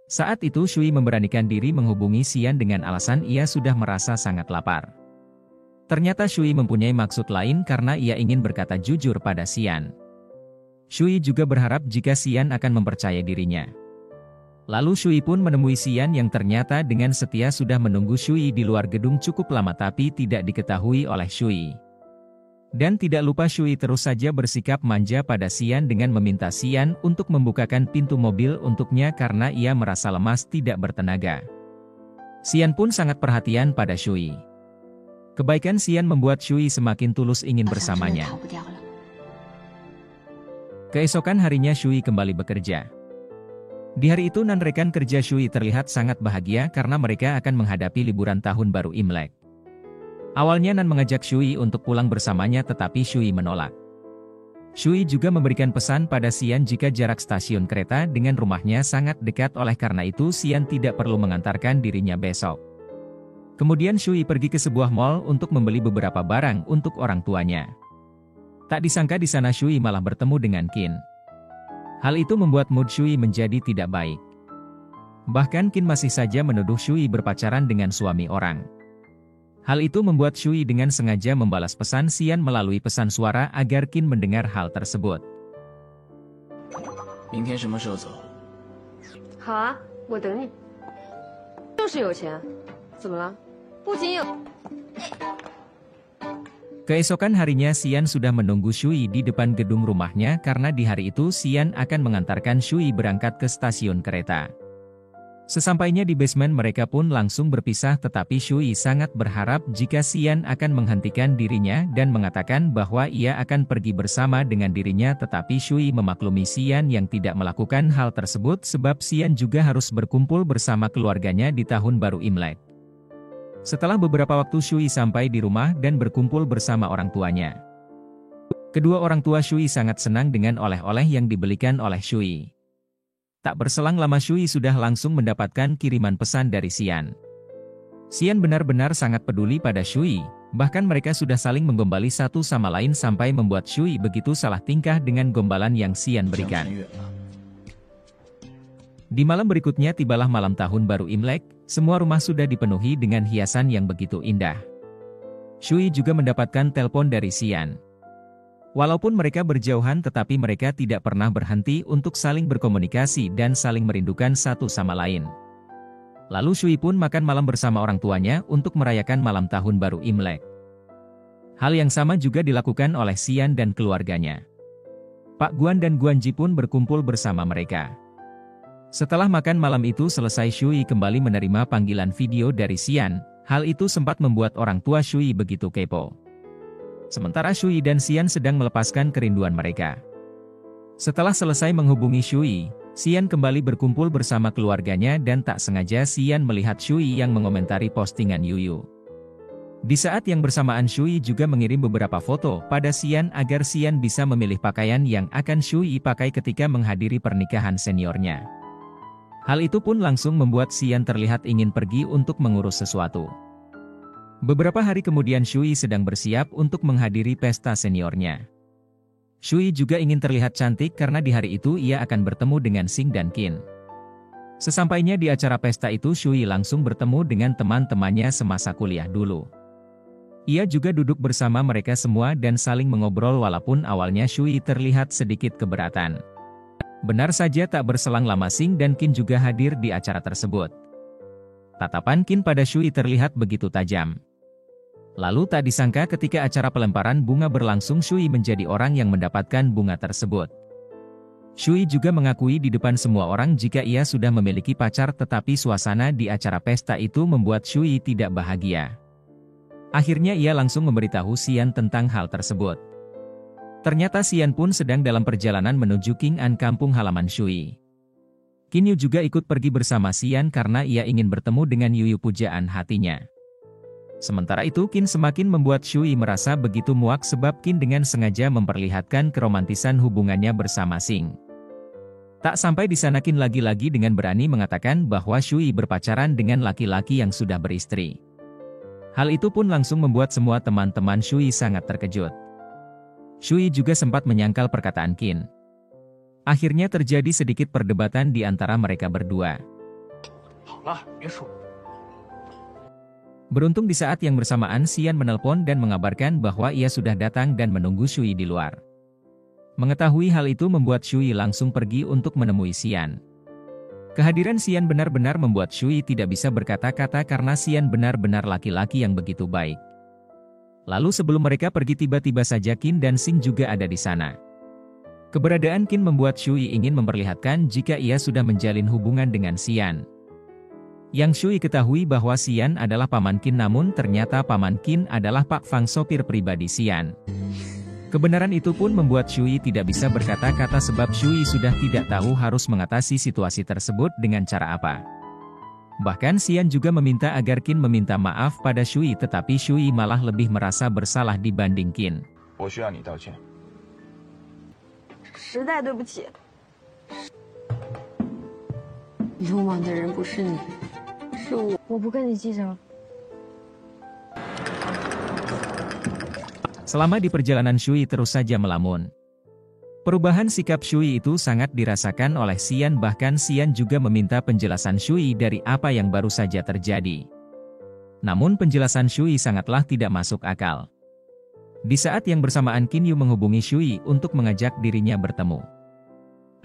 Saat itu Shui memberanikan diri menghubungi Xian dengan alasan ia sudah merasa sangat lapar. Ternyata Shui mempunyai maksud lain karena ia ingin berkata jujur pada Xian. Shui juga berharap jika Xian akan mempercayai dirinya. Lalu Shui pun menemui Xian yang ternyata dengan setia sudah menunggu Shui di luar gedung cukup lama tapi tidak diketahui oleh Shui. Dan tidak lupa Shui terus saja bersikap manja pada Xian dengan meminta Xian untuk membukakan pintu mobil untuknya karena ia merasa lemas tidak bertenaga. Xian pun sangat perhatian pada Shui. Kebaikan Xian membuat Shui semakin tulus ingin bersamanya. Keesokan harinya Shui kembali bekerja. Di hari itu rekan kerja Shui terlihat sangat bahagia karena mereka akan menghadapi liburan tahun baru Imlek. Awalnya Nan mengajak Shui untuk pulang bersamanya tetapi Shui menolak. Shui juga memberikan pesan pada Xian jika jarak stasiun kereta dengan rumahnya sangat dekat oleh karena itu Xian tidak perlu mengantarkan dirinya besok. Kemudian Shui pergi ke sebuah mall untuk membeli beberapa barang untuk orang tuanya. Tak disangka di sana Shui malah bertemu dengan Qin. Hal itu membuat mood Shui menjadi tidak baik. Bahkan Qin masih saja menuduh Shui berpacaran dengan suami orang. Hal itu membuat Shui dengan sengaja membalas pesan Xian melalui pesan suara agar Qin mendengar hal tersebut. 明天什么时候走？好啊，我等你。就是有钱，怎么了？不仅有。 Keesokan harinya Xian sudah menunggu Shui di depan gedung rumahnya karena di hari itu Xian akan mengantarkan Shui berangkat ke stasiun kereta. Sesampainya di basement mereka pun langsung berpisah tetapi Shui sangat berharap jika Xian akan menghentikan dirinya dan mengatakan bahwa ia akan pergi bersama dengan dirinya tetapi Shui memaklumi Xian yang tidak melakukan hal tersebut sebab Xian juga harus berkumpul bersama keluarganya di tahun baru Imlek. Setelah beberapa waktu Shui sampai di rumah dan berkumpul bersama orang tuanya. Kedua orang tua Shui sangat senang dengan oleh-oleh yang dibelikan oleh Shui. Tak berselang lama Shui sudah langsung mendapatkan kiriman pesan dari Xian. Xian benar-benar sangat peduli pada Shui, bahkan mereka sudah saling menggombali satu sama lain sampai membuat Shui begitu salah tingkah dengan gombalan yang Xian berikan. Di malam berikutnya tibalah malam tahun baru Imlek, semua rumah sudah dipenuhi dengan hiasan yang begitu indah. Shui juga mendapatkan telepon dari Xian. Walaupun mereka berjauhan tetapi mereka tidak pernah berhenti untuk saling berkomunikasi dan saling merindukan satu sama lain. Lalu Shui pun makan malam bersama orang tuanya untuk merayakan malam tahun baru Imlek. Hal yang sama juga dilakukan oleh Xian dan keluarganya. Pak Guan dan Guan Ji pun berkumpul bersama mereka. Setelah makan malam itu selesai Shui kembali menerima panggilan video dari Xian, hal itu sempat membuat orang tua Shui begitu kepo. Sementara Shui dan Xian sedang melepaskan kerinduan mereka. Setelah selesai menghubungi Shui, Xian kembali berkumpul bersama keluarganya dan tak sengaja Xian melihat Shui yang mengomentari postingan Yuyu. Di saat yang bersamaan Shui juga mengirim beberapa foto pada Xian agar Xian bisa memilih pakaian yang akan Shui pakai ketika menghadiri pernikahan seniornya. Hal itu pun langsung membuat Xian terlihat ingin pergi untuk mengurus sesuatu. Beberapa hari kemudian Shui sedang bersiap untuk menghadiri pesta seniornya. Shui juga ingin terlihat cantik karena di hari itu ia akan bertemu dengan Xing dan Qin. Sesampainya di acara pesta itu Shui langsung bertemu dengan teman-temannya semasa kuliah dulu. Ia juga duduk bersama mereka semua dan saling mengobrol walaupun awalnya Shui terlihat sedikit keberatan. Benar saja tak berselang lama Xing dan Qin juga hadir di acara tersebut. Tatapan Qin pada Shui terlihat begitu tajam. Lalu tak disangka ketika acara pelemparan bunga berlangsung Shui menjadi orang yang mendapatkan bunga tersebut. Shui juga mengakui di depan semua orang jika ia sudah memiliki pacar tetapi suasana di acara pesta itu membuat Shui tidak bahagia. Akhirnya ia langsung memberitahu Xian tentang hal tersebut. Ternyata Xian pun sedang dalam perjalanan menuju Qing'an kampung halaman Shui. Qin Yu juga ikut pergi bersama Xian karena ia ingin bertemu dengan Yuyu pujaan hatinya. Sementara itu Qin semakin membuat Shui merasa begitu muak sebab Qin dengan sengaja memperlihatkan keromantisan hubungannya bersama Xing. Tak sampai di sana Qin lagi-lagi dengan berani mengatakan bahwa Shui berpacaran dengan laki-laki yang sudah beristri. Hal itu pun langsung membuat semua teman-teman Shui sangat terkejut. Shui juga sempat menyangkal perkataan Qin. Akhirnya terjadi sedikit perdebatan di antara mereka berdua. 了，别说。 Beruntung di saat yang bersamaan Xian menelpon dan mengabarkan bahwa ia sudah datang dan menunggu Shui di luar. Mengetahui hal itu membuat Shui langsung pergi untuk menemui Xian. Kehadiran Xian benar-benar membuat Shui tidak bisa berkata-kata karena Xian benar-benar laki-laki yang begitu baik. Lalu sebelum mereka pergi tiba-tiba saja Qin dan Xing juga ada di sana. Keberadaan Qin membuat Shui ingin memperlihatkan jika ia sudah menjalin hubungan dengan Xian. Yang Shui ketahui bahwa Xian adalah paman Qin, namun ternyata paman Qin adalah Pak Fang, sopir pribadi Xian. Kebenaran itu pun membuat Shui tidak bisa berkata-kata sebab Shui sudah tidak tahu harus mengatasi situasi tersebut dengan cara apa. Bahkan Xian juga meminta agar Qin meminta maaf pada Shui, tetapi Shui malah lebih merasa bersalah dibanding Qin. 我需要你道歉。实在对不起。鲁莽的人不是你，是我。我不跟你计较。Selama di perjalanan Shui terus saja melamun. Perubahan sikap Shui itu sangat dirasakan oleh Xian, bahkan Xian juga meminta penjelasan Shui dari apa yang baru saja terjadi. Namun penjelasan Shui sangatlah tidak masuk akal. Di saat yang bersamaan Qin Yu menghubungi Shui untuk mengajak dirinya bertemu.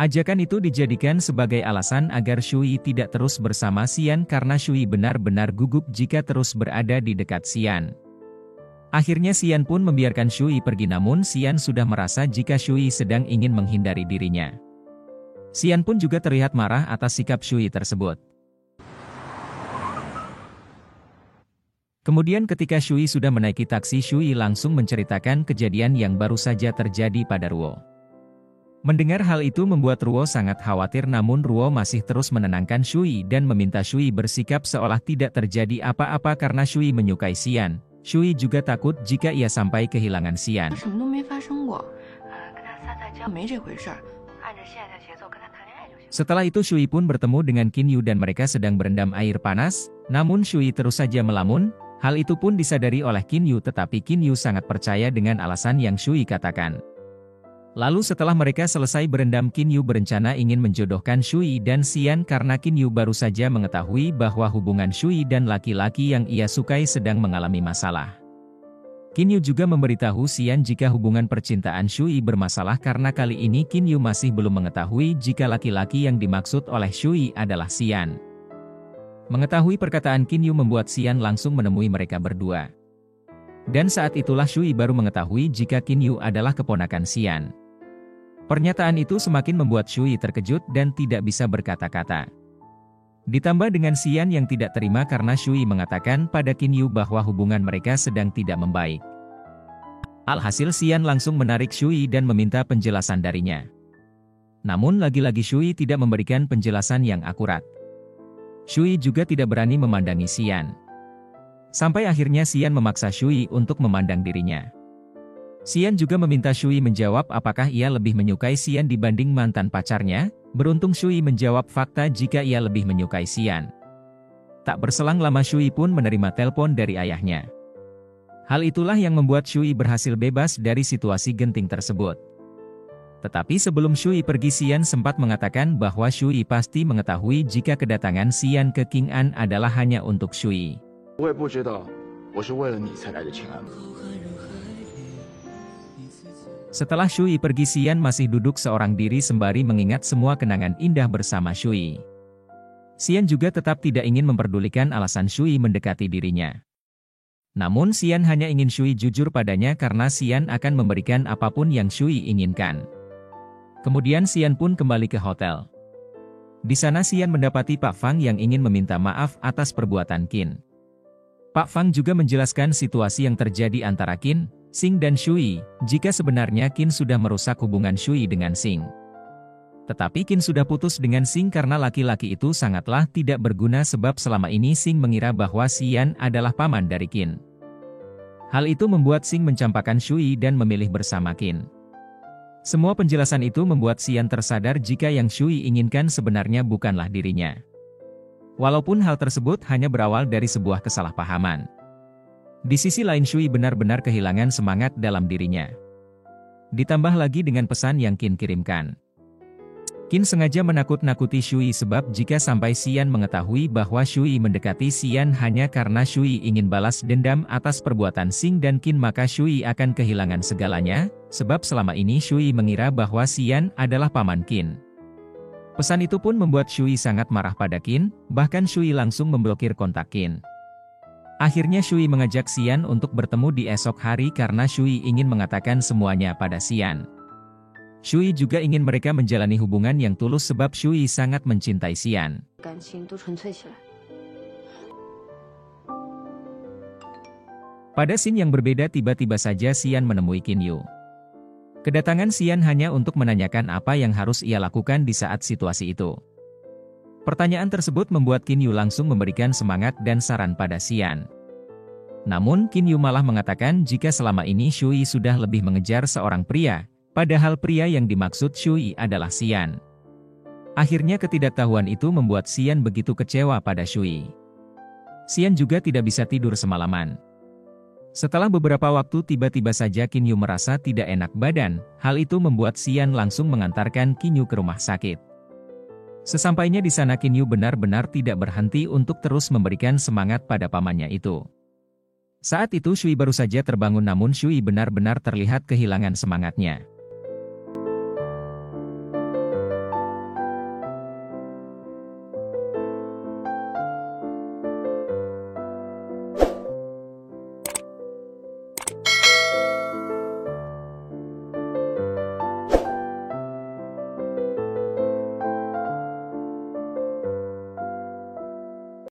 Ajakan itu dijadikan sebagai alasan agar Shui tidak terus bersama Xian karena Shui benar-benar gugup jika terus berada di dekat Xian. Akhirnya Xian pun membiarkan Shui pergi, namun Xian sudah merasa jika Shui sedang ingin menghindari dirinya. Xian pun juga terlihat marah atas sikap Shui tersebut. Kemudian ketika Shui sudah menaiki taksi, Shui langsung menceritakan kejadian yang baru saja terjadi pada Ruo. Mendengar hal itu membuat Ruo sangat khawatir, namun Ruo masih terus menenangkan Shui dan meminta Shui bersikap seolah tidak terjadi apa-apa karena Shui menyukai Xian. Shui juga takut jika ia sampai kehilangan Xian. Setelah itu Shui pun bertemu dengan Qin Yu dan mereka sedang berendam air panas, namun Shui terus saja melamun. Hal itu pun disadari oleh Qin Yu, tetapi Qin Yu sangat percaya dengan alasan yang Shui katakan. Lalu setelah mereka selesai berendam, Qin Yu berencana ingin menjodohkan Shui dan Xian karena Qin Yu baru saja mengetahui bahwa hubungan Shui dan laki-laki yang ia sukai sedang mengalami masalah. Qin Yu juga memberitahu Xian jika hubungan percintaan Shui bermasalah karena kali ini Qin Yu masih belum mengetahui jika laki-laki yang dimaksud oleh Shui adalah Xian. Mengetahui perkataan Qin Yu membuat Xian langsung menemui mereka berdua. Dan saat itulah Shui baru mengetahui jika Qin Yu adalah keponakan Xian. Pernyataan itu semakin membuat Shui terkejut dan tidak bisa berkata-kata. Ditambah dengan Xian yang tidak terima karena Shui mengatakan pada Qin Yu bahwa hubungan mereka sedang tidak membaik. Alhasil Xian langsung menarik Shui dan meminta penjelasan darinya. Namun lagi-lagi Shui tidak memberikan penjelasan yang akurat. Shui juga tidak berani memandangi Xian. Sampai akhirnya Xian memaksa Shui untuk memandang dirinya. Xian juga meminta Shui menjawab apakah ia lebih menyukai Xian dibanding mantan pacarnya. Beruntung Shui menjawab fakta jika ia lebih menyukai Xian. Tak berselang lama Shui pun menerima telepon dari ayahnya. Hal itulah yang membuat Shui berhasil bebas dari situasi genting tersebut. Tetapi sebelum Shui pergi, Xian sempat mengatakan bahwa Shui pasti mengetahui jika kedatangan Xian ke Qing'an adalah hanya untuk Shui. 我也不知道，我是为了你才来的庆安。 Setelah Shui pergi, Xian masih duduk seorang diri sembari mengingat semua kenangan indah bersama Shui. Xian juga tetap tidak ingin memperdulikan alasan Shui mendekati dirinya. Namun Xian hanya ingin Shui jujur padanya karena Xian akan memberikan apapun yang Shui inginkan. Kemudian Xian pun kembali ke hotel. Di sana Xian mendapati Pak Fang yang ingin meminta maaf atas perbuatan Qin. Pak Fang juga menjelaskan situasi yang terjadi antara Qin, Xing dan Shui, jika sebenarnya Qin sudah merusak hubungan Shui dengan Xing. Tetapi Qin sudah putus dengan Xing karena laki-laki itu sangatlah tidak berguna sebab selama ini Xing mengira bahwa Xian adalah paman dari Qin. Hal itu membuat Xing mencampakkan Shui dan memilih bersama Qin. Semua penjelasan itu membuat Xian tersadar jika yang Shui inginkan sebenarnya bukanlah dirinya. Walaupun hal tersebut hanya berawal dari sebuah kesalahpahaman. Di sisi lain Shui benar-benar kehilangan semangat dalam dirinya. Ditambah lagi dengan pesan yang Qin kirimkan. Qin sengaja menakut-nakuti Shui sebab jika sampai Xian mengetahui bahwa Shui mendekati Xian hanya karena Shui ingin balas dendam atas perbuatan Xing dan Qin, maka Shui akan kehilangan segalanya, sebab selama ini Shui mengira bahwa Xian adalah paman Qin. Pesan itu pun membuat Shui sangat marah pada Qin, bahkan Shui langsung memblokir kontak Qin. Akhirnya Shui mengajak Xian untuk bertemu di esok hari karena Shui ingin mengatakan semuanya pada Xian. Shui juga ingin mereka menjalani hubungan yang tulus sebab Shui sangat mencintai Xian. Pada scene yang berbeda tiba-tiba saja Xian menemui Qin Yu. Kedatangan Xian hanya untuk menanyakan apa yang harus ia lakukan di saat situasi itu. Pertanyaan tersebut membuat Qin Yu langsung memberikan semangat dan saran pada Xian. Namun Qin Yu malah mengatakan jika selama ini Shui sudah lebih mengejar seorang pria, padahal pria yang dimaksud Shui adalah Xian. Akhirnya ketidaktahuan itu membuat Xian begitu kecewa pada Shui. Xian juga tidak bisa tidur semalaman. Setelah beberapa waktu tiba-tiba saja Qin Yu merasa tidak enak badan, hal itu membuat Xian langsung mengantarkan Qin Yu ke rumah sakit. Sesampainya di sana Qin Yu benar-benar tidak berhenti untuk terus memberikan semangat pada pamannya itu. Saat itu Shui baru saja terbangun namun Shui benar-benar terlihat kehilangan semangatnya.